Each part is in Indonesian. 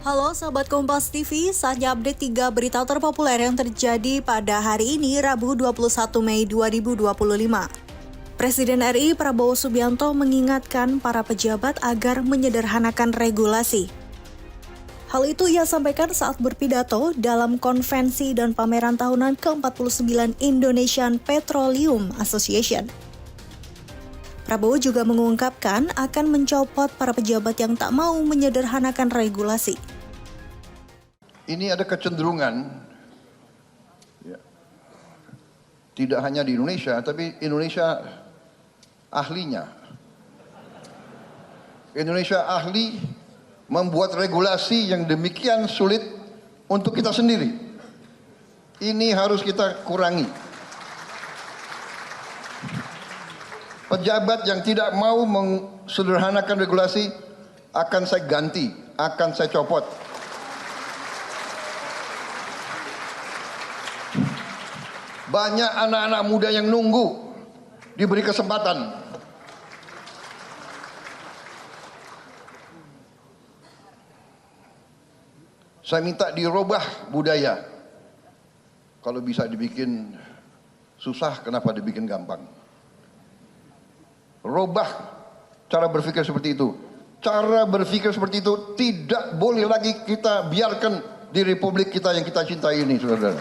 Halo sahabat Kompas TV, saatnya update 3 berita terpopuler yang terjadi pada hari ini, Rabu 21 Mei 2025. Presiden RI Prabowo Subianto mengingatkan para pejabat agar menyederhanakan regulasi. Hal itu ia sampaikan saat berpidato dalam konvensi dan pameran tahunan ke-49 Indonesian Petroleum Association. Prabowo juga mengungkapkan akan mencopot para pejabat yang tak mau menyederhanakan regulasi. Ini ada kecenderungan, ya, tidak hanya di Indonesia, tapi Indonesia ahlinya. Indonesia ahli membuat regulasi yang demikian sulit untuk kita sendiri. Ini harus kita kurangi. Pejabat yang tidak mau mensederhanakan regulasi akan saya ganti, akan saya copot. Banyak anak-anak muda yang nunggu diberi kesempatan. Saya minta dirubah budaya. Kalau bisa dibikin susah, kenapa dibikin gampang? Robah cara berpikir seperti itu. Cara berpikir seperti itu tidak boleh lagi kita biarkan di republik kita yang kita cintai ini, saudara.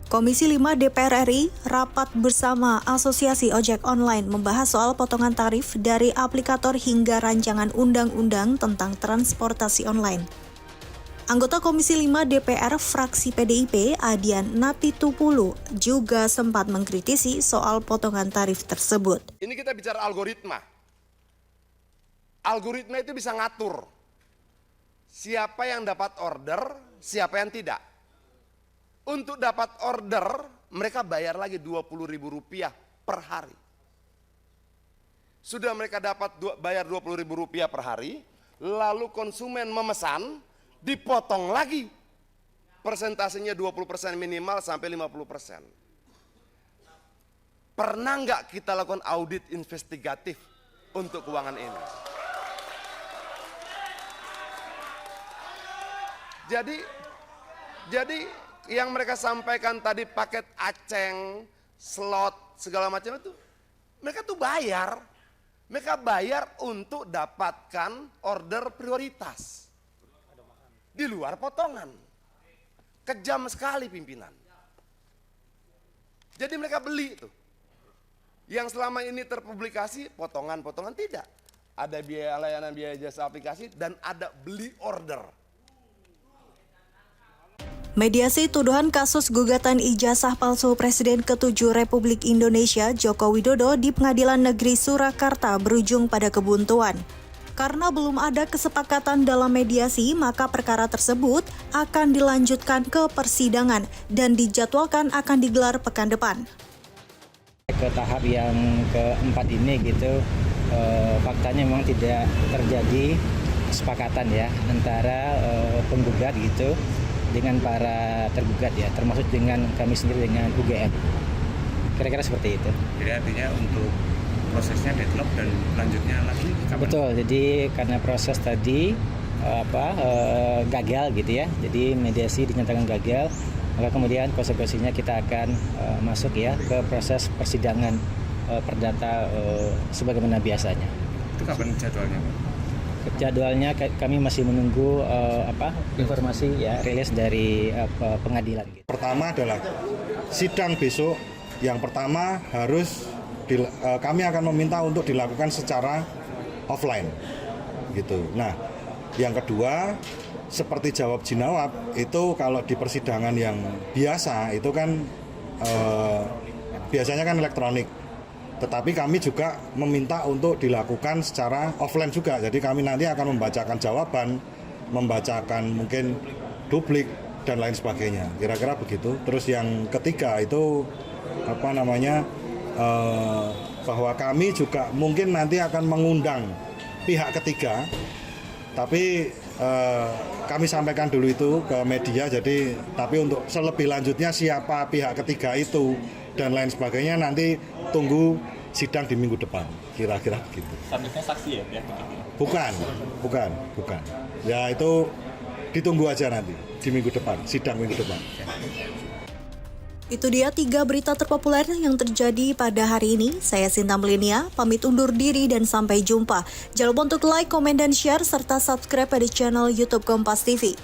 Komisi 5 DPR RI rapat bersama Asosiasi Ojek Online membahas soal potongan tarif dari aplikator hingga rancangan undang-undang tentang transportasi online. Anggota Komisi 5 DPR fraksi PDIP, Adian Napitupulu, juga sempat mengkritisi soal potongan tarif tersebut. Ini kita bicara algoritma. Algoritma itu bisa ngatur siapa yang dapat order, siapa yang tidak. Untuk dapat order, mereka bayar lagi Rp20.000 per hari. Sudah mereka dapat bayar Rp20.000 per hari, lalu konsumen memesan, dipotong lagi. Persentasenya 20% minimal sampai 50%. Pernah nggak kita lakukan audit investigatif untuk keuangan ini? Jadi yang mereka sampaikan tadi paket aceng, slot, segala macam itu, mereka tuh bayar. Mereka bayar untuk dapatkan order prioritas. Di luar potongan. Kejam sekali pimpinan. Jadi mereka beli itu. Yang selama ini terpublikasi, potongan-potongan tidak. Ada biaya layanan, biaya jasa aplikasi, dan ada beli order. Mediasi tuduhan kasus gugatan ijazah palsu Presiden ke-7 Republik Indonesia Joko Widodo di Pengadilan Negeri Surakarta berujung pada kebuntuan. Karena belum ada kesepakatan dalam mediasi, maka perkara tersebut akan dilanjutkan ke persidangan dan dijadwalkan akan digelar pekan depan. Ke tahap yang keempat ini gitu, faktanya memang tidak terjadi kesepakatan ya antara penggugat gitu dengan para tergugat ya, termasuk dengan kami sendiri dengan UGM. Kira-kira seperti itu. Jadi artinya untuk prosesnya deadlock dan lanjutnya lagi kapan? Betul. Jadi karena proses tadi gagal gitu ya. Jadi mediasi dinyatakan gagal, maka kemudian konsekuensinya kita akan masuk ya ke proses persidangan perdata sebagaimana biasanya. Itu kapan jadwalnya, Pak? Jadwalnya kami masih menunggu informasi ya rilis dari pengadilan. Pertama adalah sidang besok. Yang pertama harus kami akan meminta untuk dilakukan secara offline, gitu. Nah, yang kedua seperti jawab jinawab itu kalau di persidangan yang biasa itu kan biasanya kan elektronik. Tetapi kami juga meminta untuk dilakukan secara offline juga. Jadi kami nanti akan membacakan jawaban, membacakan mungkin duplik dan lain sebagainya. Kira-kira begitu. Terus yang ketiga itu bahwa kami juga mungkin nanti akan mengundang pihak ketiga. Tapi kami sampaikan dulu itu ke media. Jadi tapi untuk selebih lanjutnya siapa pihak ketiga itu dan lain sebagainya nanti tunggu sidang di minggu depan, kira-kira begitu. Statusnya saksi ya? Bukan. Ya itu ditunggu aja nanti di minggu depan, sidang minggu depan. Itu dia 3 berita terpopuler yang terjadi pada hari ini. Saya Sinta Melenia, pamit undur diri dan sampai jumpa. Jangan lupa untuk like, komen, dan share, serta subscribe pada channel YouTube Kompas TV.